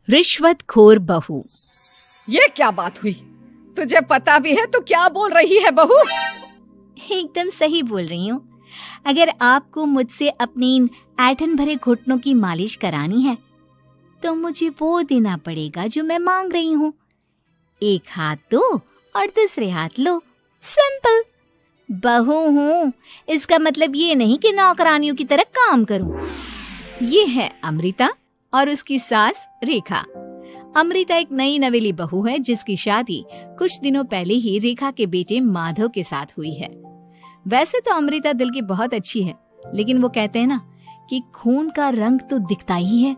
रिश्वतखोर बहू। ये क्या बात हुई? तुझे पता भी है तो क्या बोल रही है बहू? एकदम सही बोल रही हूँ। अगर आपको मुझसे अपनी इन ऐंठन भरे घुटनों की मालिश करानी है तो मुझे वो देना पड़ेगा जो मैं मांग रही हूँ। एक हाथ दो और दूसरे हाथ लो, सिंपल। बहू हूँ, इसका मतलब ये नहीं कि नौकरानियों की तरह काम करूँ। ये है अमृता और उसकी सास रेखा। अमृता एक नई नवेली बहू है जिसकी शादी कुछ दिनों पहले ही रेखा के बेटे माधव के साथ हुई है। वैसे तो अमृता दिल की बहुत अच्छी है, लेकिन वो कहते हैं ना कि खून का रंग तो दिखता ही है।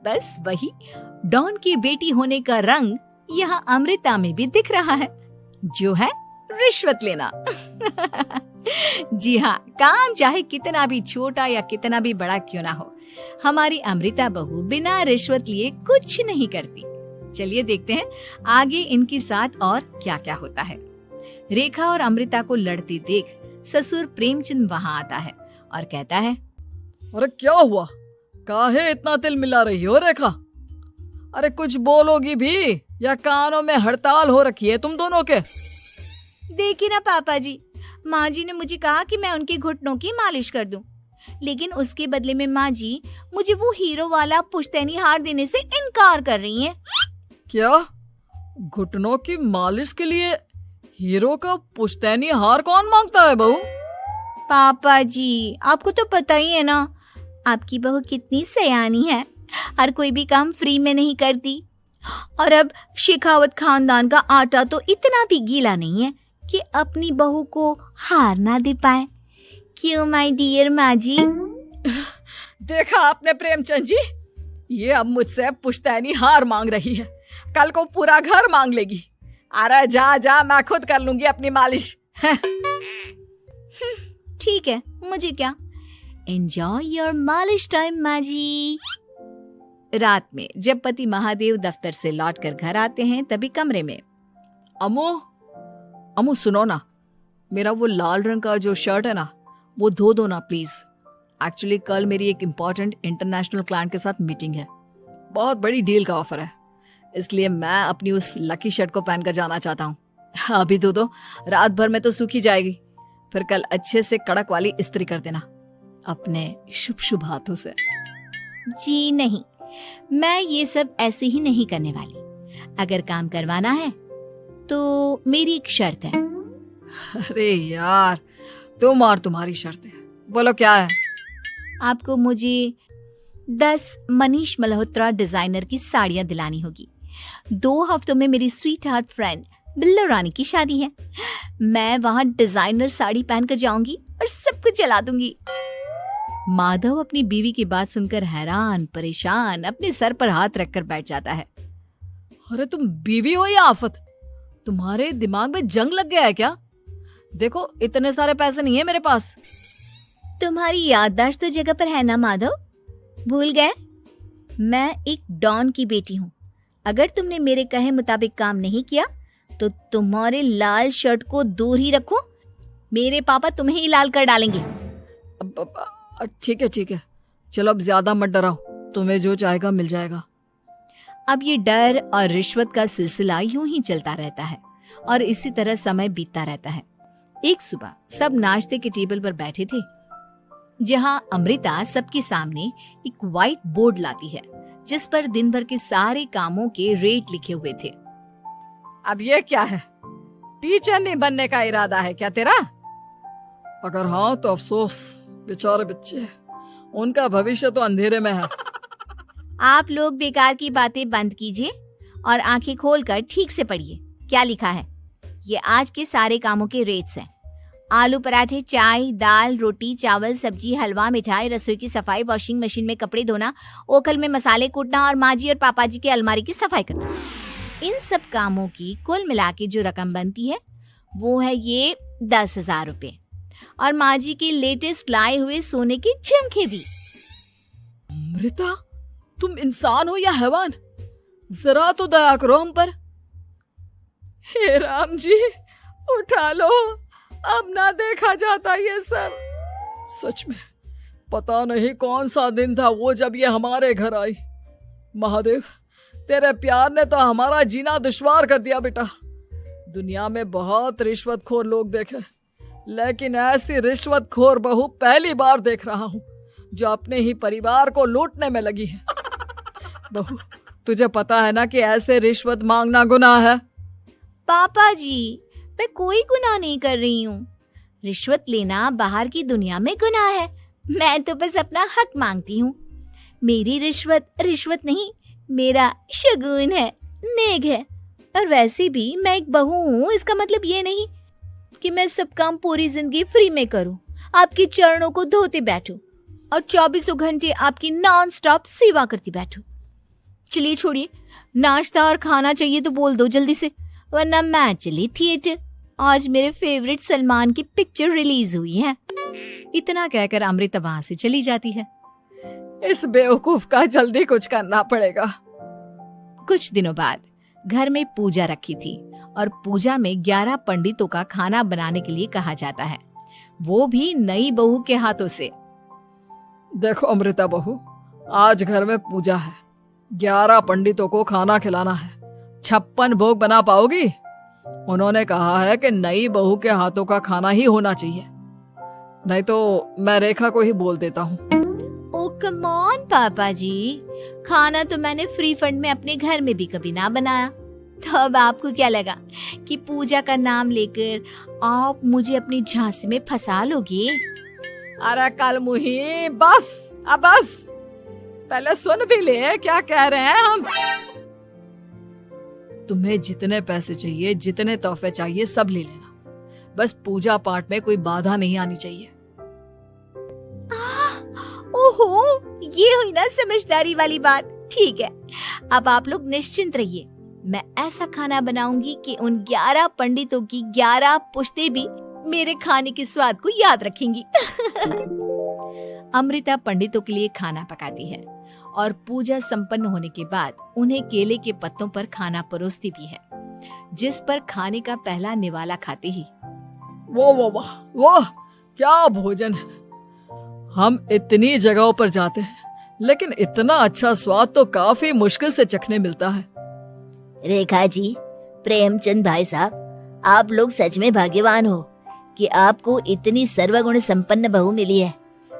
बस वही डॉन की बेटी होने का रंग यहाँ अमृता में भी दिख रहा है, जो है रिश्वत लेना। जी हाँ, काम चाहे कितना भी छोटा या कितना भी बड़ा क्यों ना हो, हमारी अमृता बहू बिना रिश्वत लिए कुछ नहीं करती। चलिए देखते हैं आगे इनके साथ और क्या क्या होता है। रेखा और अमृता को लड़ती देख ससुर प्रेमचंद वहाँ आता है और कहता है, अरे क्या हुआ? काहे इतना तिल मिला रही हो रेखा? अरे कुछ बोलोगी भी या कानों में हड़ताल हो रखी है तुम दोनों के? देखिए ना पापा जी, माँ जी ने मुझे कहा कि मैं उनके घुटनों की मालिश कर दूं, लेकिन उसके बदले में माँ जी मुझे वो हीरो वाला पुश्तैनी हार देने से इनकार कर रही हैं। क्या? घुटनों की मालिश के लिए हीरो का पुश्तैनी हार कौन मांगता है बहू? पापा जी, आपको तो पता ही है ना, आपकी बहू कितनी सयानी है, हर कोई भी काम फ्री में नहीं करती। और अब शेखावत खानदान का आटा तो इतना भी गीला नहीं है कि अपनी बहू को हार ना दे पाए। क्यों माय डियर माँ जी? देखा आपने प्रेमचंद जी, ये अब मुझसे पुश्तैनी हार मांग रही है, कल को पूरा घर मांग लेगी। अरे जा जा, मैं खुद कर लूंगी अपनी मालिश। ठीक है, मुझे क्या। एंजॉय योर मालिश टाइम माँ जी। रात में जब पति महादेव दफ्तर से लौटकर घर आते हैं तभी कमरे में, अमो सुनो ना, मेरा वो लाल रंग का जो शर्ट है ना, वो धो दो ना प्लीज। एक्चुअली कल मेरी एक इम्पोर्टेंट इंटरनेशनल क्लाइंट के साथ मीटिंग है, बहुत बड़ी डील का ऑफर है, इसलिए मैं अपनी उस लकी शर्ट को पहनकर जाना चाहता हूँ। अभी धो दो, रात भर में तो सूखी जाएगी, फिर कल अच्छे से कड़क वाली इस्त्री कर देना अपने शुभ शुभ हाथों से। जी नहीं, मैं ये सब ऐसे ही नहीं करने वाली। अगर काम करवाना है तो मेरी एक शर्त है। अरे यार, तुम और तुम्हारी शर्तें, बोलो क्या है? आपको मुझे 10 मनीष मल्होत्रा डिजाइनर की साड़ियां दिलानी होगी। 2 हफ्तों में मेरी स्वीट हार्ट फ्रेंड बिल्लो रानी की शादी है। मैं वहां डिजाइनर साड़ी पहनकर जाऊंगी और सब कुछ जला दूंगी। माधव अपनी बीवी की बात सुनकर हैरान परेशान अपने सर पर हाथ रखकर बैठ जाता है। अरे तुम बीवी हो या आफत? तुम्हारे दिमाग में जंग लग गया है क्या? देखो इतने सारे पैसे नहीं है मेरे पास। तुम्हारी याददाश्त तो जगह पर है ना माधव, भूल गए? मैं एक डॉन की बेटी हूँ। अगर तुमने मेरे कहे मुताबिक काम नहीं किया तो तुम्हारे लाल शर्ट को दूर ही रखो, मेरे पापा तुम्हें ही लाल कर डालेंगे। ठीक है, चलो अब ज्यादा मत डराओ, तुम्हें जो चाहेगा मिल जाएगा। अब ये डर और रिश्वत का सिलसिला यूं ही चलता रहता है और इसी तरह समय बीतता रहता है। एक सुबह सब नाश्ते के टेबल पर बैठे थे, जहां अमृता सबके सामने एक व्हाइट बोर्ड लाती है जिस पर दिन भर के सारे कामों के रेट लिखे हुए थे। अब ये क्या है? टीचर नहीं बनने का इरादा है क्या तेरा? अगर हाँ तो अफसोस, बेचारे बच्चे, उनका भविष्य तो अंधेरे में है। आप लोग बेकार की बातें बंद कीजिए और आंखें खोलकर ठीक से पढ़िए क्या लिखा है। ये आज के सारे कामों के रेट्स हैं। आलू पराठे, चाय, दाल, रोटी, चावल, सब्जी, हलवा, मिठाई, रसोई की सफाई, वॉशिंग मशीन में कपड़े धोना, ओखल में मसाले कूटना और माँ जी और पापा जी के अलमारी की सफाई करना। इन सब कामों की कुल मिला के जो रकम बनती है वो है ये 10,000 रुपए और माँ जी के लेटेस्ट लाए हुए सोने के झुमके भी। अमृता, तुम इंसान हो या हैवान? जरा तो दया करो हम पर। हे राम जी, उठा लो, अब ना देखा जाता ये सब। सच में पता नहीं कौन सा दिन था वो जब ये हमारे घर आई। महादेव, तेरे प्यार ने तो हमारा जीना दुश्वार कर दिया बेटा। दुनिया में बहुत रिश्वतखोर लोग देखे, लेकिन ऐसी रिश्वतखोर बहू पहली बार देख रहा हूँ जो अपने ही परिवार को लूटने में लगी है। बहू, तुझे पता है ना कि ऐसे रिश्वत मांगना गुनाह है। पापा जी, मैं कोई गुनाह नहीं कर रही हूँ। रिश्वत लेना बाहर की दुनिया में गुनाह है। मैं तो बस अपना हक मांगती हूँ। मेरी रिश्वत रिश्वत नहीं, मेरा शगुन है, नेक है। और वैसे भी मैं एक बहू हूँ, इसका मतलब ये नहीं कि मैं सब काम पूरी जिंदगी फ्री में करूँ, आपके चरणों को धोते बैठूं और 24 घंटे आपकी नॉन स्टॉप सेवा करती बैठूं। चलिए छोड़िए, नाश्ता और खाना चाहिए तो बोल दो जल्दी से, वरना मैं चली थिएटर। आज मेरे फेवरेट सलमान की पिक्चर रिलीज हुई है। इतना कहकर अमृता वहां से चली जाती है। इस बेवकूफ का जल्दी कुछ करना पड़ेगा। कुछ दिनों बाद घर में पूजा रखी थी और पूजा में 11 पंडितों का खाना बनाने के लिए कहा जाता है, वो भी नई बहू के हाथों से। देखो अमृता बहू, आज घर में पूजा है, 11 पंडितों को खाना खिलाना है। 56 भोग बना पाओगी? उन्होंने कहा है कि नई बहू के हाथों का खाना ही होना चाहिए, नहीं तो मैं रेखा को ही बोल देता हूँ। ओ कम ऑन पापा जी, खाना तो मैंने फ्री फंड में अपने घर में भी कभी ना बनाया, तो अब आपको क्या लगा कि पूजा का नाम लेकर आप मुझे अपनी झांसी में फंसा लोगे? अरे कल मुही, बस अब बस, पहले सुन भी ले क्या कह रहे हैं हम। तुम्हें जितने पैसे चाहिए, जितने तोहफे चाहिए, सब ले लेना, बस पूजा पाठ में कोई बाधा नहीं आनी चाहिए। ओहो, ये हुई ना समझदारी वाली बात। ठीक है, अब आप लोग निश्चिंत रहिए, मैं ऐसा खाना बनाऊंगी कि उन 11 पंडितों की 11 पुश्तें भी मेरे खाने के स्वाद को याद रखेंगी। अमृता पंडितों के लिए खाना पकाती है और पूजा संपन्न होने के बाद उन्हें केले के पत्तों पर खाना परोसती भी है, जिस पर खाने का पहला निवाला खाते ही वाह क्या भोजन है। हम इतनी जगहों पर जाते हैं, लेकिन इतना अच्छा स्वाद तो काफी मुश्किल से चखने मिलता है। रेखा जी, प्रेमचंद भाई साहब, आप लोग सच में भाग्यवान हो कि आपको इतनी सर्वगुण संपन्न बहू मिली है,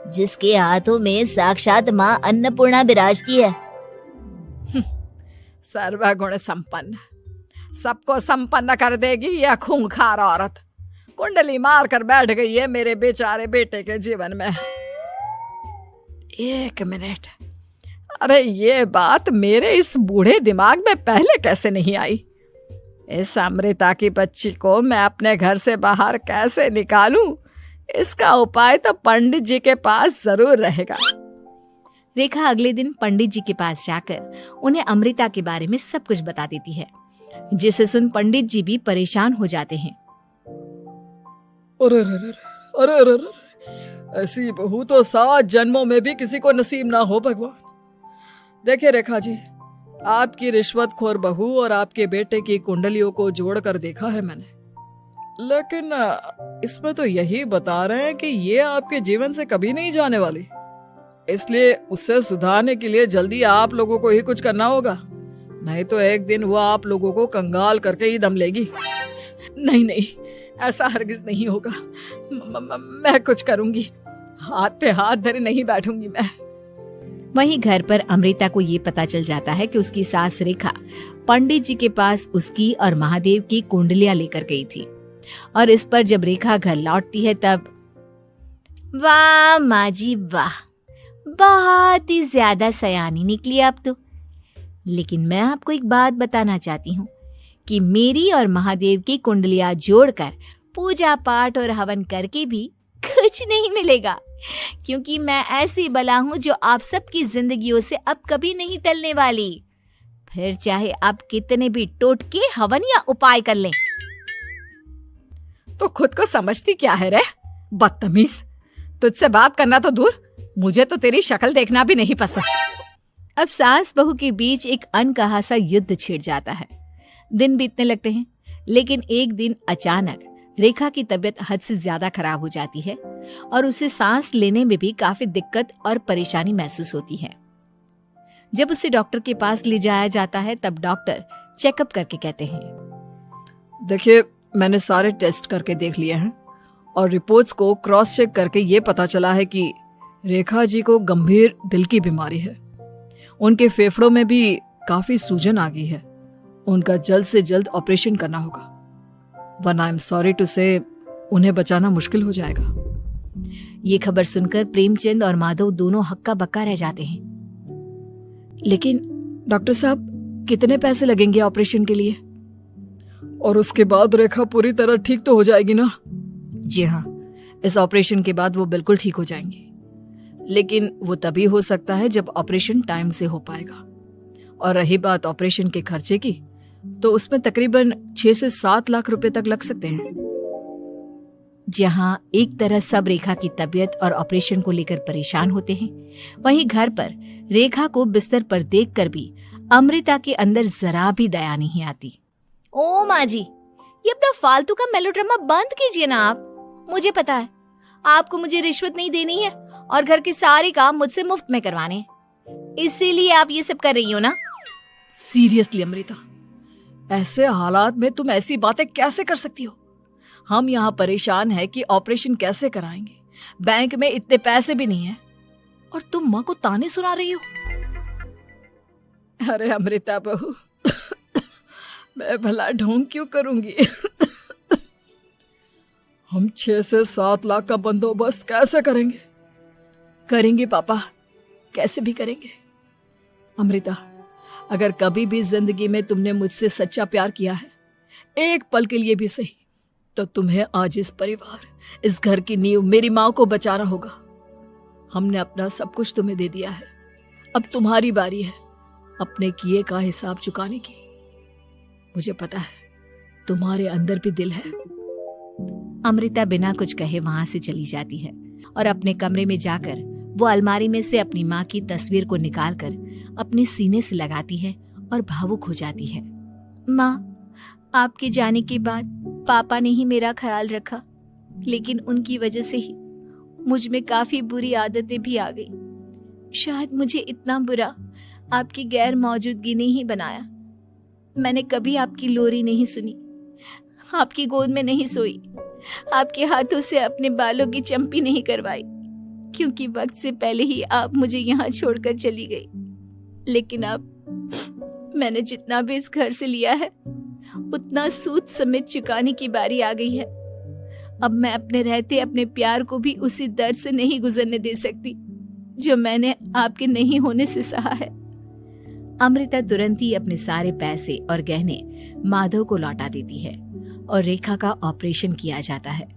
जिसके हाथों में साक्षात माँ अन्नपूर्णा विराजती है। सर्वगुण संपन्न, सबको संपन्न कर देगी यह खूंखार औरत। कुंडली मार कर बैठ गई है मेरे बेचारे बेटे के जीवन में। एक मिनट, अरे ये बात मेरे इस बूढ़े दिमाग में पहले कैसे नहीं आई? इस अमृता की बच्ची को मैं अपने घर से बाहर कैसे निकालूं? इसका उपाय तो पंडित जी के पास जरूर रहेगा। रेखा अगले दिन पंडित जी के पास जाकर उन्हें अमृता के बारे में सब कुछ बता देती है, जिसे सुन पंडित जी भी परेशान हो जाते हैं। अरे, ऐसी बहू तो 7 जन्मों में भी किसी को नसीब ना हो भगवान। देखिए रेखा जी, आपकी रिश्वतखोर बहू और आपके बेटे की कुंडलियों को जोड़कर देखा है मैंने, लेकिन इसमें तो यही बता रहे हैं कि ये आपके जीवन से कभी नहीं जाने वाली। इसलिए उससे सुधारने के लिए जल्दी आप लोगों को ही कुछ करना होगा, नहीं तो एक दिन वो आप लोगों को कंगाल करके ही दम लेगी। नहीं, ऐसा हरगिज नहीं होगा। मैं कुछ करूंगी, हाथ पे हाथ धरे नहीं बैठूंगी मैं। वहीं घर पर अमृता को ये पता चल जाता है कि उसकी सास रेखा पंडित जी के पास उसकी और महादेव की कुंडलियां लेकर गई थी, और इस पर जब रेखा घर लौटती है तब वाह माँ जी वाह, बहुत ही ज्यादा सयानी निकली आप तो। लेकिन मैं आपको एक बात बताना चाहती हूँ कि मेरी और महादेव की कुंडलियां जोड़कर पूजा पाठ और हवन करके भी कुछ नहीं मिलेगा, क्योंकि मैं ऐसी बला हूँ जो आप सबकी जिंदगियों से अब कभी नहीं टलने वाली। फिर चाहे आप कितने भी टोटके हवन या उपाय कर लें। तो खुद को समझती क्या है रे बदतमीज। तुझसे बात करना तो दूर, मुझे तो तेरी शक्ल देखना भी नहीं पसंद। अब सास बहू के बीच एक अनकहा सा युद्ध छिड़ जाता है। दिन बीतने लगते हैं, लेकिन एक दिन अचानक रेखा की तबीयत हद से ज्यादा खराब हो जाती है और उसे सांस लेने में भी काफी दिक्कत और परेशानी महसूस होती है। जब उसे डॉक्टर के पास ले जाया जाता है तब डॉक्टर चेकअप करके कहते हैं, देखिए, मैंने सारे टेस्ट करके देख लिए हैं और रिपोर्ट्स को क्रॉस चेक करके ये पता चला है कि रेखा जी को गंभीर दिल की बीमारी है। उनके फेफड़ों में भी काफी सूजन आ गई है। उनका जल्द से जल्द ऑपरेशन करना होगा, वरना आई एम सॉरी टू से उन्हें बचाना मुश्किल हो जाएगा। ये खबर सुनकर प्रेमचंद और माधव दोनों हक्का बक्का रह जाते हैं। लेकिन डॉक्टर साहब, कितने पैसे लगेंगे ऑपरेशन के लिए? और उसके बाद रेखा पूरी तरह ठीक तो हो जाएगी ना? जी हाँ, इस ऑपरेशन के बाद वो बिल्कुल ठीक हो जाएंगे, लेकिन वो तभी हो सकता है जब ऑपरेशन टाइम से हो पाएगा। और रही बात ऑपरेशन के खर्चे की, तो उसमें तकरीबन 6 से 7 लाख रुपए तक लग सकते हैं। जहां एक तरह सब रेखा की तबीयत और ऑपरेशन को लेकर परेशान होते हैं, वहीं घर पर रेखा को बिस्तर पर देखकर भी अमृता के अंदर जरा भी दया नहीं आती। ओ माँ जी, ये अपना फालतू का मेलोड्रामा बंद कीजिए ना आप। मुझे पता है आपको मुझे रिश्वत नहीं देनी है और घर के सारे काम मुझसे मुफ्त में करवाने हैं, इसीलिए आप ये सब कर रही हो ना। सीरियसली अमृता, ऐसे हालात में तुम ऐसी बातें कैसे कर सकती हो? हम यहाँ परेशान हैं कि ऑपरेशन कैसे कराएंगे, बैंक में इतने पैसे भी नहीं है, और तुम माँ को ताने सुना रही हो। अरे अमृता बहू, मैं भला ढोंग क्यों करूंगी? हम 6 से 7 लाख का बंदोबस्त कैसे करेंगे? करेंगे पापा, कैसे भी करेंगे। अमृता, अगर कभी भी जिंदगी में तुमने मुझसे सच्चा प्यार किया है, एक पल के लिए भी सही, तो तुम्हें आज इस परिवार, इस घर की नींव, मेरी माँ को बचाना होगा। हमने अपना सब कुछ तुम्हें दे दिया है, अब तुम्हारी बारी है अपने किए का हिसाब चुकाने की। मुझे पता है तुम्हारे अंदर भी दिल है। अमृता बिना कुछ कहे वहां से चली जाती है और अपने कमरे में जाकर वो अलमारी में से अपनी माँ की तस्वीर को निकालकर अपने सीने से लगाती है और भावुक हो जाती है। माँ, आपके जाने के बाद पापा ने ही मेरा ख्याल रखा, लेकिन उनकी वजह से ही मुझ में काफी बुरी आदतें भी आ गई। शायद मुझे इतना बुरा आपकी गैर मौजूदगी ने ही बनाया। मैंने कभी आपकी लोरी नहीं सुनी, आपकी गोद में नहीं सोई, आपके हाथों से अपने बालों की चंपी नहीं करवाई, क्योंकि वक्त से पहले ही आप मुझे यहाँ छोड़कर चली गई। लेकिन अब मैंने जितना भी इस घर से लिया है, उतना सूद समेत चुकाने की बारी आ गई है। अब मैं अपने रहते अपने प्यार को भी उसी दर्द से नहीं गुजरने दे सकती जो मैंने आपके नहीं होने से सहा है। अमृता तुरंत ही अपने सारे पैसे और गहने माधव को लौटा देती है और रेखा का ऑपरेशन किया जाता है।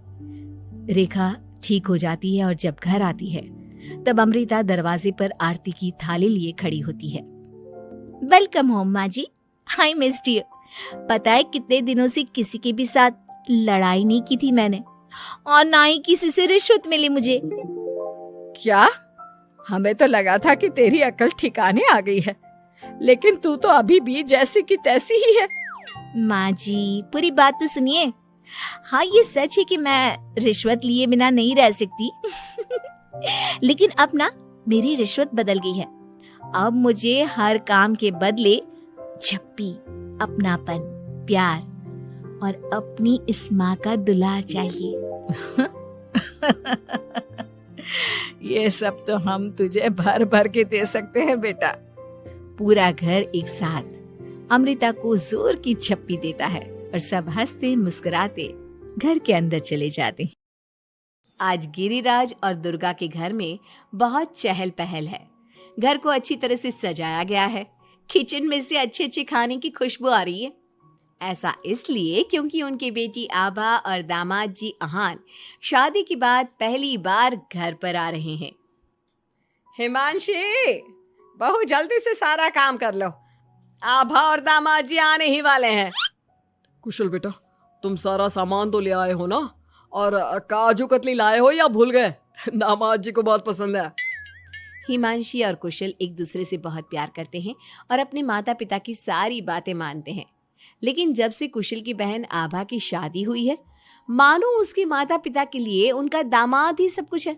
रेखा ठीक हो जाती है और जब घर आती है तब अमृता दरवाजे पर आरती की थाली लिए खड़ी होती है। वेलकम होम माँ जी, आई मिस्ड यू। पता है कितने दिनों से किसी के भी साथ लड़ाई नहीं की थी मैंने, और ना ही किसी से रिश्वत मिली मुझे। क्या? हमें तो लगा था कि तेरी अकल ठिकाने आ गई है, लेकिन तू तो अभी भी जैसी की तैसी ही है। माँ जी, पूरी बात तो सुनिए। हाँ, ये सच है कि मैं रिश्वत लिए बिना नहीं रह सकती लेकिन अब ना मेरी रिश्वत बदल गई है। अब मुझे हर काम के बदले झप्पी, अपनापन, प्यार और अपनी इस माँ का दुलार चाहिए। ये सब तो हम तुझे भर भर के दे सकते हैं बेटा। पूरा घर एक साथ अमृता को जोर की झप्पी देता है और सब हंसते मुस्कुराते घर के अंदर चले जाते हैं। आज गिरिराज और दुर्गा के घर में बहुत चहल पहल है। घर को अच्छी तरह से सजाया गया है। किचन में से अच्छे अच्छे खाने की खुशबू आ रही है। ऐसा इसलिए क्योंकि उनकी बेटी आभा और दामाद जी अहान शादी के बाद पहली बार घर पर आ रहे हैं। हिमांशी, बहू जल्दी से सारा काम कर लो, आभा और दामाद जी आने ही वाले हैं। कुशल बेटा, तुम सारा सामान तो ले आए हो ना? और काजू कतली लाए हो या भूल गए? दामाद जी को बहुत पसंद है। हिमांशी और कुशल एक दूसरे से बहुत प्यार करते हैं और अपने माता पिता की सारी बातें मानते हैं। लेकिन जब से कुशल की बहन आभा की शादी हुई है, मानो उसके माता पिता के लिए उनका दामाद ही सब कुछ है।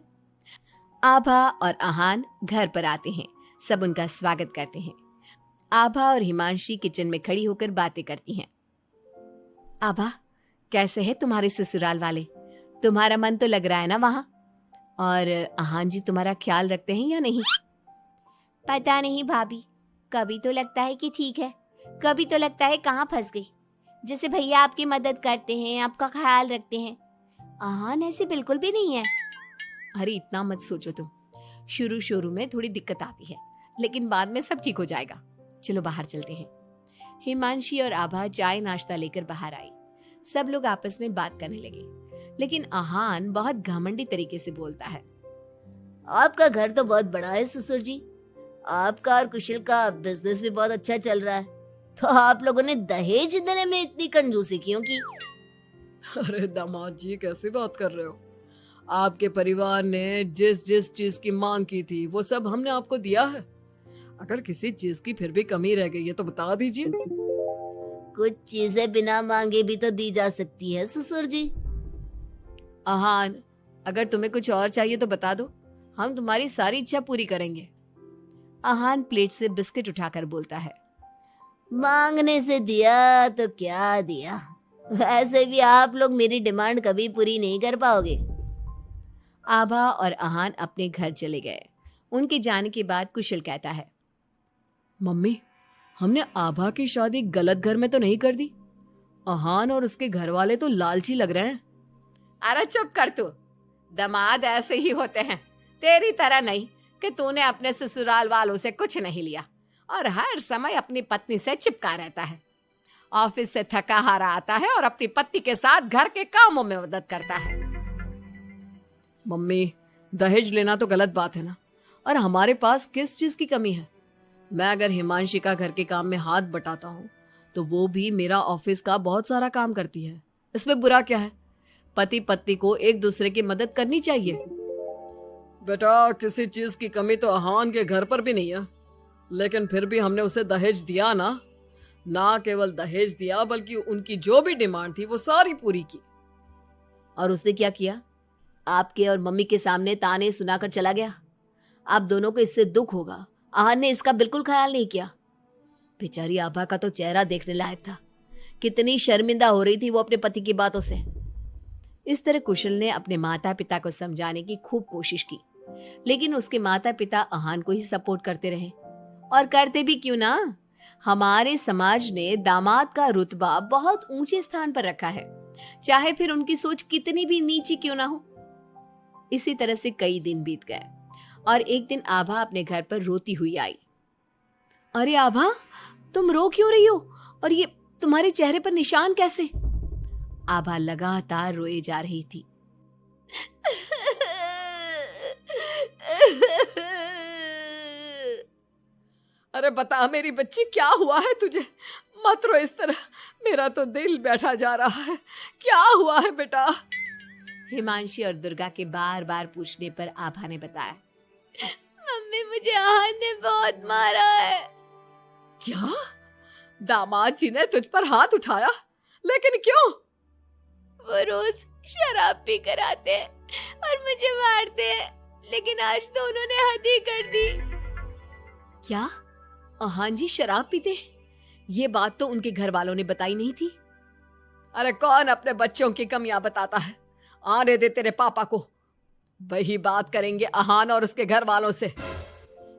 आभा और अहान घर पर आते हैं। सब उनका स्वागत करते हैं। आभा और हिमांशी किचन में खड़ी होकर बातें करती हैं। आभा, कैसे है तुम्हारे ससुराल वाले? तुम्हारा मन तो लग रहा है ना वहां? और अहान जी तुम्हारा ख्याल रखते हैं या नहीं? पता नहीं भाभी, कभी तो लगता है कि ठीक है, कभी तो लगता है कहाँ फंस गई। जैसे भैया आपकी मदद करते हैं, आपका ख्याल रखते हैं, अहान ऐसे बिल्कुल भी नहीं है। अरे इतना मत सोचो तुम। शुरू शुरू में थोड़ी दिक्कत आती है, लेकिन बाद में सब ठीक हो जाएगा। चलो बाहर चलते हैं। हिमांशी और आभा चाय नाश्ता लेकर बाहर आई। सब लोग आपस में बात करने लगे, लेकिन अहान बहुत घमंडी तरीके से बोलता है। आपका घर तो बहुत बड़ा है ससुर जी, आपका और कुशल का बिजनेस भी बहुत अच्छा चल रहा है, तो आप लोगों ने दहेज देने में इतनी कंजूसी क्यों की? अरे दामाद जी, कैसी बात कर रहे हो? आपके परिवार ने जिस जिस चीज की मांग की थी वो सब हमने आपको दिया है। अगर किसी चीज की फिर भी कमी रह गई है तो बता दीजिए। कुछ चीजें बिना मांगे भी तो दी जा सकती है ससुर जी। अहान, अगर तुम्हें कुछ और चाहिए तो बता दो, हम तुम्हारी सारी इच्छा पूरी करेंगे। अहान प्लेट से बिस्किट उठाकर बोलता है। मांगने से दिया तो क्या दिया, वैसे भी आप लोग मेरी डिमांड कभी पूरी नहीं कर पाओगे। आभा और अहान अपने घर चले गए। उनके जाने के बाद कुशल कहता है। मम्मी, हमने आभा की शादी गलत घर में तो नहीं कर दी? अहान और उसके घर वाले तो लालची लग रहे हैं। अरे चुप कर तू, दामाद ऐसे ही होते हैं, तेरी तरह नहीं कि तूने अपने ससुराल वालों से कुछ नहीं लिया और हर समय अपनी पत्नी से चिपका रहता है। ऑफिस से थका हारा आता है और अपनी पत्नी के साथ घर के कामों में मदद करता है। मम्मी, दहेज लेना तो गलत बात है ना, और हमारे पास किस चीज की कमी है? मैं अगर हिमांशी का घर के काम में हाथ बटाता हूँ तो वो भी मेरा ऑफिस का बहुत सारा काम करती है। इसमें बुरा क्या है? पति पत्नी को एक दूसरे की मदद करनी चाहिए। बेटा, किसी चीज की कमी तो अहान के घर पर भी नहीं है, लेकिन फिर भी हमने उसे दहेज दिया ना। ना केवल दहेज दिया बल्कि उनकी जो भी डिमांड थी वो सारी पूरी की। और उसने क्या किया? आपके और मम्मी के सामने ताने सुनाकर चला गया। आप दोनों को इससे दुख होगा, अहान ने इसका बिल्कुल ख्याल नहीं किया। बेचारी आभा का तो चेहरा देखने लायक था, कितनी शर्मिंदा हो रही थी वो अपने पति की बातों से। इस तरह कुशल ने अपने माता पिता को समझाने की खूब कोशिश की, लेकिन उसके माता पिता अहान को ही सपोर्ट करते रहे। और करते भी क्यों ना, हमारे समाज ने दामाद का रुतबा बहुत ऊंचे स्थान पर रखा है, चाहे फिर उनकी सोच कितनी भी नीची क्यों ना हो। इसी तरह से कई दिन बीत गए और एक दिन आभा अपने घर पर रोती हुई आई। अरे आभा, तुम रो क्यों रही हो? और ये तुम्हारे चेहरे पर निशान कैसे? आभा लगातार रोए जा रही थी। अरे बता मेरी बच्ची, क्या हुआ है तुझे? मत रो इस तरह, मेरा तो दिल बैठा जा रहा है। क्या हुआ है बेटा? हिमांशी और दुर्गा के बार बार पूछने पर आभा ने बताया। मम्मी, मुझे अहान ने बहुत मारा है। क्या? दामाद जी ने तुझ पर हाथ उठाया? लेकिन क्यों? वो रोज शराब पी कर आते हैं और मुझे मारते हैं, लेकिन आज तो उन्होंने हद ही कर दी। क्या? अहान जी शराब पीते? ये बात तो उनके घर वालों ने बताई नहीं थी। अरे कौन अपने बच्चों की कमियां बताता है? आने दे तेरे पापा को, वही बात करेंगे अहान और उसके घर वालों से।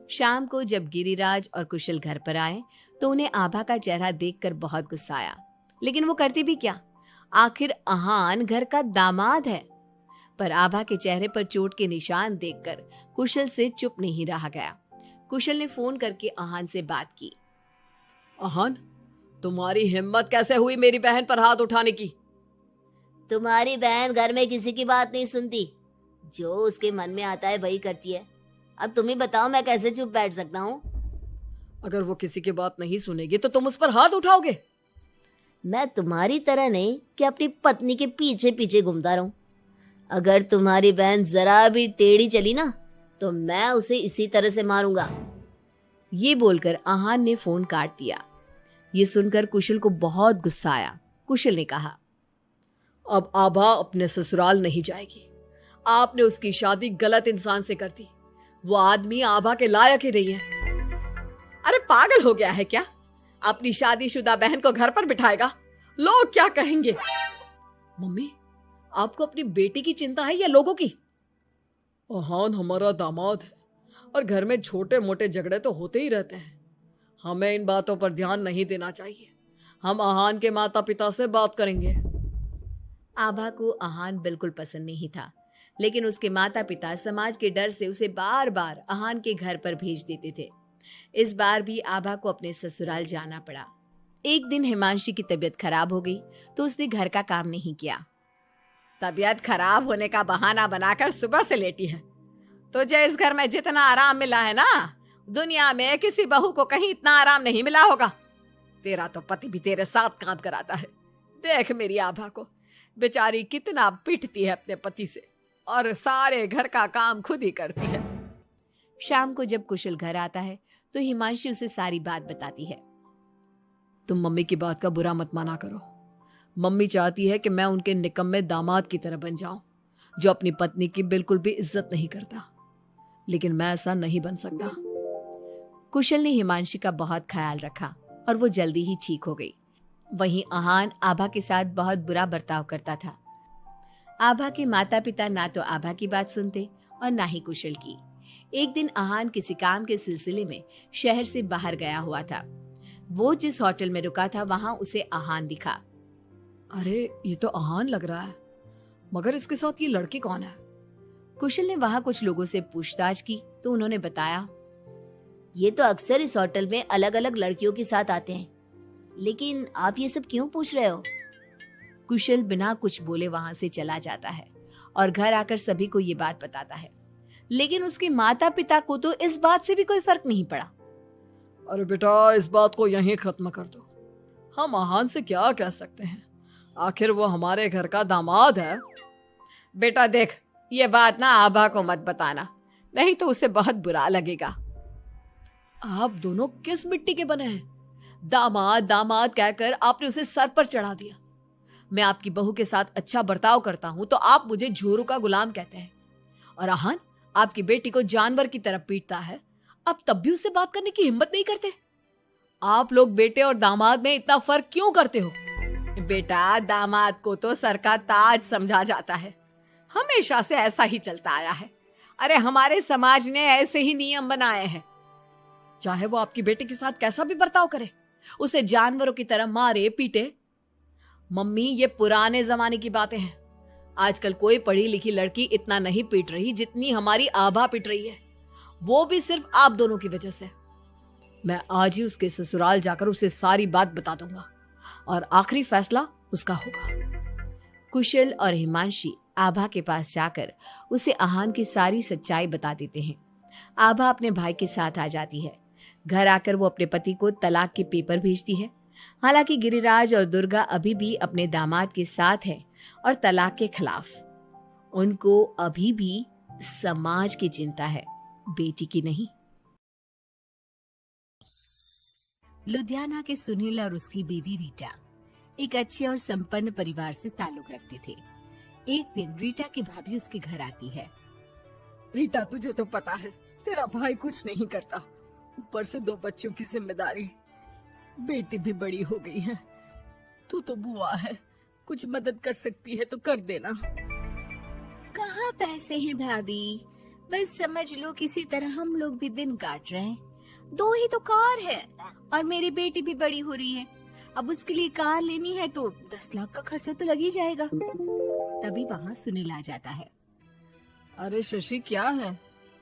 शाम को जब गिरिराज और कुशल घर पर आए तो उन्हें आभा का चेहरा देखकर बहुत गुस्सा आया, लेकिन वो करते भी क्या, आखिर अहान घर का दामाद है। पर आभा के चेहरे पर चोट के निशान देखकर कुशल से चुप नहीं रहा गया। कुशल ने फोन करके अहान से बात की। अहान, तुम्हारी हिम्मत कैसे हुई मेरी बहन पर हाथ उठाने की? तुम्हारी बहन घर में किसी की बात नहीं सुनती, जो उसके मन में आता है वही करती है। अब तुम ही बताओ, मैं कैसे चुप बैठ सकता हूँ? अगर वो किसी की बात नहीं सुनेगी तो तुम उस पर हाथ उठाओगे? मैं तुम्हारी तरह नहीं कि अपनी पत्नी के पीछे पीछे घूमता रहूं। अगर तुम्हारी बहन जरा भी टेढ़ी चली ना तो मैं उसे इसी तरह से मारूंगा। ये बोलकर अहान ने फोन काट दिया। ये सुनकर कुशल को बहुत गुस्सा आया। कुशल ने कहा, अब आभा अपने ससुराल नहीं जाएगी। आपने उसकी शादी गलत इंसान से कर दी। वो आदमी आभा के लायक ही नहीं है। अरे पागल हो गया है क्या? अपनी शादीशुदा बहन को घर पर बिठाएगा? लोग क्या कहेंगे? मम्मी, आपको अपनी बेटी की चिंता है या लोगों की? अहान हमारा दामाद है और घर में छोटे मोटे झगड़े तो होते ही रहते हैं। हमें इन बातों पर ध्यान नहीं देना चाहिए। हम अहान के माता पिता से बात करेंगे। आभा को अहान बिल्कुल पसंद नहीं था, लेकिन उसके माता पिता समाज के डर से उसे बार बार अहान के घर पर भेज देते थे। इस बार भी आभा को अपने ससुराल जाना पड़ा। एक दिन हिमांशी की तबीयत खराब हो गई तो उसने घर का काम नहीं किया। तबीयत खराब होने का बहाना बनाकर सुबह से लेटी है। तुझे इस घर में जितना आराम मिला है ना, दुनिया में किसी बहू को कहीं इतना आराम नहीं मिला होगा। तेरा तो पति भी तेरे साथ काम कराता है। देख मेरी आभा को, बेचारी कितना पिटती है अपने पति से और सारे घर का काम खुद ही करती है। शाम को जब कुशल घर आता है तो हिमांशी उसे सारी बात बताती है। तुम मम्मी की बात का बुरा मत माना करो। मम्मी चाहती है कि मैं उनके निकम्मे दामाद की तरह बन जाऊं, जो अपनी पत्नी की बिल्कुल भी इज्जत नहीं करता। लेकिन मैं ऐसा नहीं बन सकता। कुशल ने हिमांशी का बहुत ख्याल रखा और वो जल्दी ही ठीक हो गई। वहीं अहान आभा के साथ बहुत बुरा बर्ताव करता था। आभा के माता पिता ना तो आभा की बात सुनते और ना ही कुशल की। एक दिन अहान किसी काम के सिलसिले में शहर से बाहर गया हुआ था। वो जिस होटल में रुका था वहां उसे अहान दिखा। अरे ये तो अहान लग रहा है, मगर इसके साथ ये लड़की कौन है? कुशल ने वहां कुछ लोगों से पूछताछ की तो उन्होंने बताया, ये तो अक्सर इस होटल में अलग अलग लड़कियों के साथ आते हैं, लेकिन आप ये सब क्यों पूछ रहे हो? कुशल बिना कुछ बोले वहां से चला जाता है और घर आकर सभी को ये बात बताता है। लेकिन उसके माता पिता को तो इस बात से भी कोई फर्क नहीं पड़ा। अरे बेटा, इस बात को यहीं खत्म कर दो। हम अहान से क्या कह सकते हैं? आखिर वो हमारे घर का दामाद है। बेटा देख, ये बात ना आभा को मत बताना, नहीं तो उसे बहुत बुरा लगेगा। आप दोनों किस मिट्टी के बने हैं? दामाद दामाद कहकर आपने उसे सर पर चढ़ा दिया। मैं आपकी बहू के साथ अच्छा बर्ताव करता हूं तो आप मुझे झोरू का गुलाम कहते हैं। और अहान आपकी बेटी को जानवर की तरह पीटता है, अब तब भी उससे बात करने की हिम्मत नहीं करते। आप लोग बेटे और दामाद में इतना फर्क क्यों करते हो? बेटा, दामाद को तो सर का ताज समझा जाता है, हमेशा से ऐसा ही चलता आया है। अरे हमारे समाज ने ऐसे ही नियम बनाए हैं। चाहे वो आपकी बेटी के साथ कैसा भी बर्ताव करे, उसे जानवरों की तरह मारे पीटे। मम्मी, ये पुराने जमाने की बातें हैं। आजकल कोई पढ़ी लिखी लड़की इतना नहीं पीट रही जितनी हमारी आभा पीट रही है, वो भी सिर्फ आप दोनों की वजह से। मैं आज ही उसके ससुराल जाकर उसे सारी बात बता दूंगा और आखिरी फैसला उसका होगा। कुशल और हिमांशी आभा के पास जाकर उसे अहान की सारी सच्चाई बता देते हैं। आभा अपने भाई के साथ आ जाती है। घर आकर वो अपने पति को तलाक के पेपर भेजती है। हालांकि गिरिराज और दुर्गा अभी भी अपने दामाद के साथ है और तलाक के खिलाफ। उनको अभी भी समाज की चिंता है, बेटी की नहीं। लुधियाना के सुनील और उसकी बीवी रीटा एक अच्छे और संपन्न परिवार से ताल्लुक रखते थे। एक दिन रीटा की भाभी उसके घर आती है। रीटा, तुझे तो पता है तेरा भाई कुछ नहीं करता, ऊपर से 2 बच्चों की जिम्मेदारी, बेटी भी बड़ी हो गई है। तू तो बुआ है, कुछ मदद कर सकती है तो कर देना। कहाँ पैसे हैं भाभी, बस समझ लो किसी तरह हम लोग भी दिन काट रहे हैं। 2 ही तो कार है और मेरी बेटी भी बड़ी हो रही है। अब उसके लिए कार लेनी है तो 10 लाख का खर्चा तो लग ही जाएगा। तभी वहाँ सुनील आ जाता है। अरे शशि, क्या है?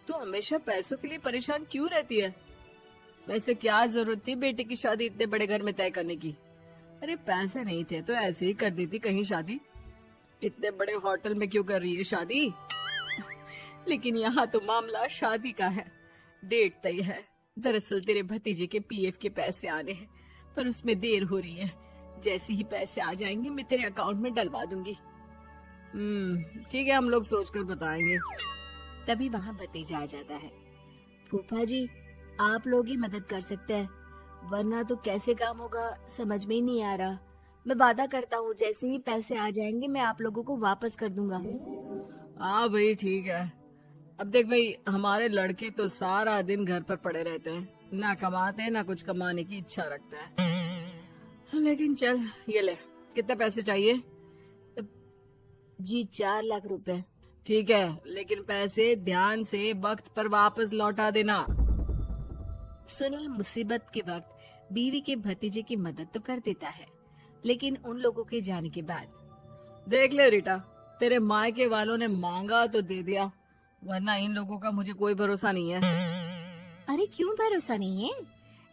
तू हमेशा पैसों के लिए परेशान क्यों रहती है? वैसे क्या जरूरत थी बेटी की शादी इतने बड़े घर में तय करने की? अरे पैसे नहीं थे तो ऐसे ही कर देती कहीं शादी। इतने बड़े होटल में क्यों कर रही है शादी? लेकिन यहाँ तो मामला शादी का है, डेट तय है। दरअसल तेरे भतीजे के पीएफ के पैसे आने हैं, पर उसमें देर हो रही है। जैसे ही पैसे आ जाएंगे मैं तेरे अकाउंट में डलवा दूंगी। ठीक है, हम लोग सोचकर बताएंगे। तभी वहाँ भतीजा आ जाता है। फूफा जी, आप लोग ही मदद कर सकते हैं, वरना तो कैसे काम होगा समझ में ही नहीं आ रहा। मैं वादा करता हूँ जैसे ही पैसे आ जाएंगे मैं आप लोगों को वापस कर दूंगा। हाँ भाई, ठीक है। अब देख भाई, हमारे लड़के तो सारा दिन घर पर पड़े रहते हैं, ना कमाते ना कुछ कमाने की इच्छा रखता है। लेकिन चल ये ले, कितने पैसे चाहिए? जी 4 लाख रुपए। ठीक है, लेकिन पैसे ध्यान से वक्त पर वापस लौटा देना। सुनील मुसीबत के वक्त बीवी के भतीजे की मदद तो कर देता है, लेकिन उन लोगों के जाने के बाद देख ले रीटा, तेरे मायके वालों ने मांगा तो दे दिया, वरना इन लोगों का मुझे कोई भरोसा नहीं है। अरे क्यों भरोसा नहीं है?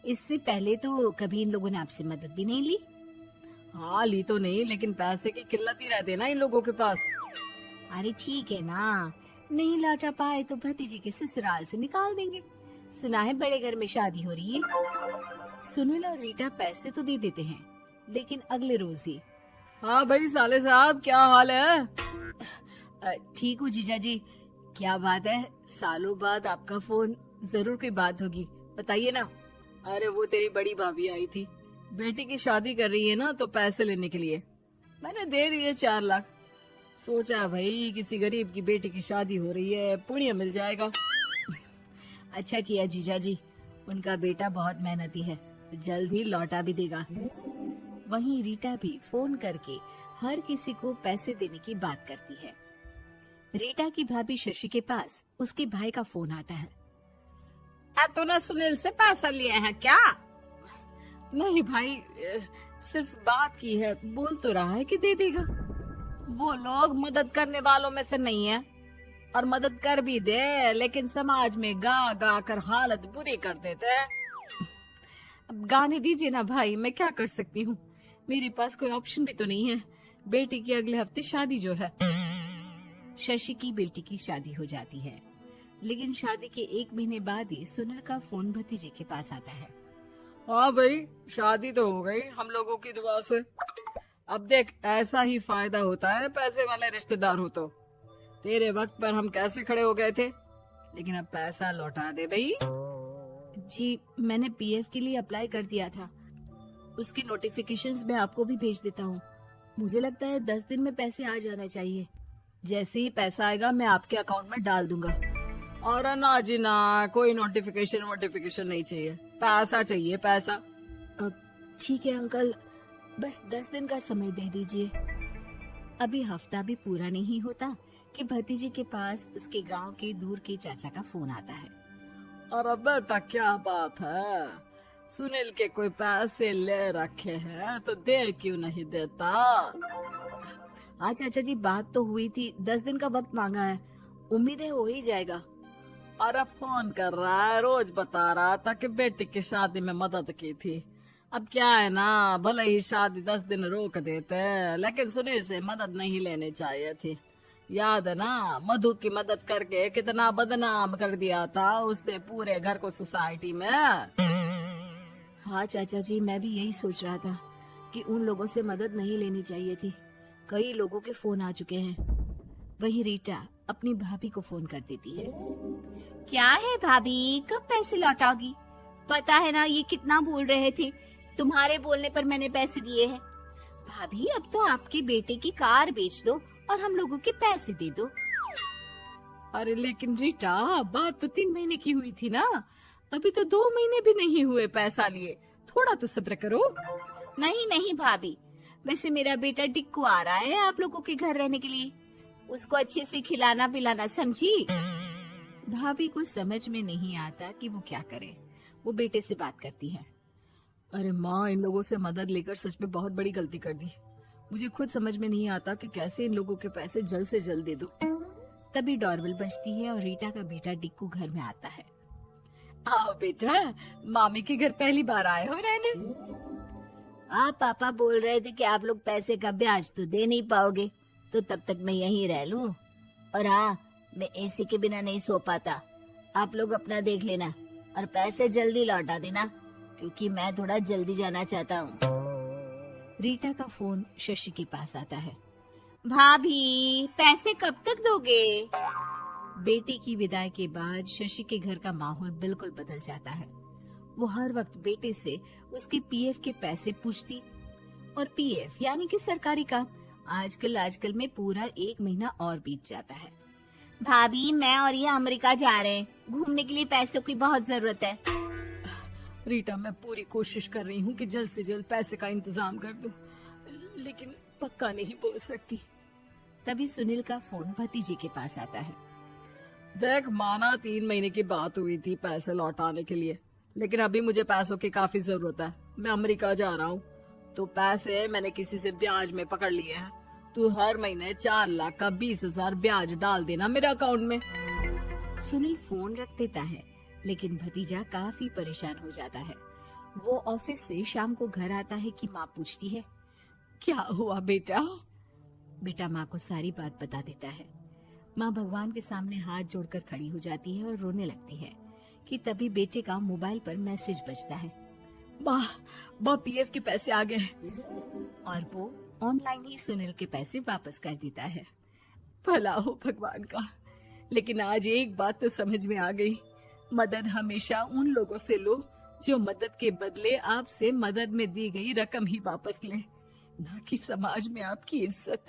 इससे पहले तो कभी इन लोगों ने आपसे मदद भी नहीं ली। हाँ ली तो नहीं, लेकिन पैसे की किल्लत ही रहती है ना इन लोगों के पास। अरे ठीक है ना, नहीं लौटा पाए तो भतीजे के ससुराल से निकाल देंगे। सुना है बड़े घर में शादी हो रही है। सुनील और रीटा पैसे तो दे देते हैं, लेकिन अगले रोज ही। हाँ भाई साले साहब, क्या हाल है? ठीक हूँ जीजा जी। क्या बात है, सालों बाद आपका फोन, जरूर कोई बात होगी, बताइए ना। अरे वो तेरी बड़ी भाभी आई थी, बेटी की शादी कर रही है ना, तो पैसे लेने के लिए मैंने दे दिए 4 लाख। सोचा भाई किसी गरीब की बेटी की शादी हो रही है, पुण्य मिल जाएगा। अच्छा किया जीजा जी, उनका बेटा बहुत मेहनती है, जल्द ही लौटा भी देगा। वहीं रीटा भी फोन करके हर किसी को पैसे देने की बात करती है। रीटा की भाभी शशि के पास उसके भाई का फोन आता है। तूने सुनील से पैसा लिया है क्या? नहीं भाई, सिर्फ बात की है, बोल तो रहा है कि दे देगा। वो लोग मदद करने वालों में से नहीं है, और मदद कर भी दे लेकिन समाज में गा गा कर हालत बुरी कर देते हैं। अब गाने दीजिए ना भाई, मैं क्या कर सकती हूँ, मेरे पास कोई ऑप्शन भी तो नहीं है। बेटी की अगले हफ्ते शादी जो है। शशि की बेटी की शादी हो जाती है, लेकिन शादी के 1 महीने बाद ही सुनील का फोन भतीजे के पास आता है। हाँ भाई, शादी तो हो गई हम लोगों की दुआ से। अब देख, ऐसा ही फायदा होता है पैसे वाले रिश्तेदार हो तो। तेरे वक्त पर हम कैसे खड़े हो गए थे, लेकिन अब पैसा लौटा दे भाई। जी मैंने पीएफ के लिए अप्लाई कर दिया था, उसकी नोटिफिकेशंस मैं आपको भी भेज देता हूँ। मुझे लगता है 10 दिन में पैसे आ जाना चाहिए। जैसे ही पैसा आएगा मैं आपके अकाउंट में डाल दूंगा। और ना जी ना, कोई नोटिफिकेशन नहीं चाहिए, पैसा चाहिए पैसा। ठीक है अंकल, बस 10 दिन का समय दे दीजिए। अभी हफ्ता भी पूरा नहीं होता कि भतीजे के पास उसके गांव के दूर के चाचा का फोन आता है। अरे बेटा क्या बात है, सुनील के कोई पैसे ले रखे हैं तो दे क्यों नहीं देता? हाँ चाचा जी, बात तो हुई थी, 10 दिन का वक्त मांगा है, उम्मीद है हो ही जाएगा। अरे फोन कर रहा है, रोज बता रहा था कि बेटी की शादी में मदद की थी। अब क्या है ना, भले ही शादी 10 दिन रोक देते, लेकिन सुनील से मदद नहीं लेनी चाहिए थी। याद है ना, मधु की मदद करके कितना बदनाम कर दिया था उसने पूरे घर को सोसाइटी में। हाँ चाचा जी, मैं भी यही सोच रहा था कि उन लोगों से मदद नहीं लेनी चाहिए थी। कई लोगों के फोन आ चुके हैं। वही रीटा अपनी भाभी को फोन कर देती है। क्या है भाभी, कब पैसे लौटाओगी? पता है ना ये कितना बोल रहे थे, तुम्हारे बोलने पर मैंने पैसे दिए हैं। भाभी अब तो आपके बेटे की कार बेच दो और हम लोगों के पैसे दे दो। अरे लेकिन रीटा, बात तो 3 महीने की हुई थी ना, अभी तो 2 महीने भी नहीं हुए पैसा लिए, थोड़ा तो सब्र करो। नहीं नहीं भाभी, वैसे मेरा बेटा टिक्कू आ रहा है आप लोगों के घर रहने के लिए, उसको अच्छे से खिलाना पिलाना, समझी? भाभी को समझ में नहीं आता कि वो क्या करे। वो बेटे से बात करती है। अरे माँ, इन लोगों से मदद लेकर सच में बहुत बड़ी गलती कर दी। मुझे खुद समझ में नहीं आता कि कैसे इन लोगों के पैसे जल्द से जल्द दे दूं। तभी डोरबेल बजती है और रीटा का बेटा टिक्कू घर में आता है। आओ बेटा, मामी के घर पहली बार आए हो रहने? आप पापा बोल रहे थे कि आप लोग पैसे का ब्याज तो दे नहीं पाओगे, तो तब तक मैं यहीं रह लूं। और हाँ, मैं एसी के बिना नहीं सो पाता, आप लोग अपना देख लेना और पैसे जल्दी लौटा देना, क्योंकि मैं थोड़ा जल्दी जाना चाहता हूँ। रीटा का फोन शशि के पास आता है। भाभी पैसे कब तक दोगे? बेटी की विदाई के बाद शशि के घर का माहौल बिल्कुल बदल जाता है। वो हर वक्त बेटे से उसके पीएफ के पैसे पूछती, और पीएफ यानी कि सरकारी काम आजकल में पूरा 1 महीना और बीत जाता है। भाभी मैं और ये अमेरिका जा रहे हैं, घूमने के लिए पैसों की बहुत जरूरत है। रीटा, मैं पूरी कोशिश कर रही हूँ कि जल्द से जल्द पैसे का इंतजाम कर दूं, लेकिन पक्का नहीं बोल सकती। तभी सुनील का फोन भतीजे के पास आता है। देख माना 3 महीने की बात हुई थी पैसे लौटाने के लिए, लेकिन अभी मुझे पैसों की काफी जरूरत है। मैं अमेरिका जा रहा हूँ, तो पैसे मैंने किसी से ब्याज में पकड़ लिए हैं। तू हर महीने 4 लाख का 20,000 ब्याज डाल देना मेरे अकाउंट में। सुनील फोन रख देता है, लेकिन भतीजा काफी परेशान हो जाता है। वो ऑफिस से शाम को घर आता है कि माँ पूछती है, क्या हुआ बेटा? बेटा माँ को सारी बात बता देता है। माँ भगवान के सामने हाथ जोड़कर खड़ी हो जाती है और रोने लगती है कि तभी बेटे का मोबाइल पर मैसेज बजता है। माँ पीएफ के पैसे आ गए। और वो ऑनलाइन ही सुनील के पैसे वापस कर देता है। भला हो भगवान का। लेकिन आज एक बात तो समझ में आ गई, मदद हमेशा उन लोगों से लो जो मदद के बदले आपसे मदद में दी गई रकम ही वापस लें, ना कि समाज में आपकी इज्जत।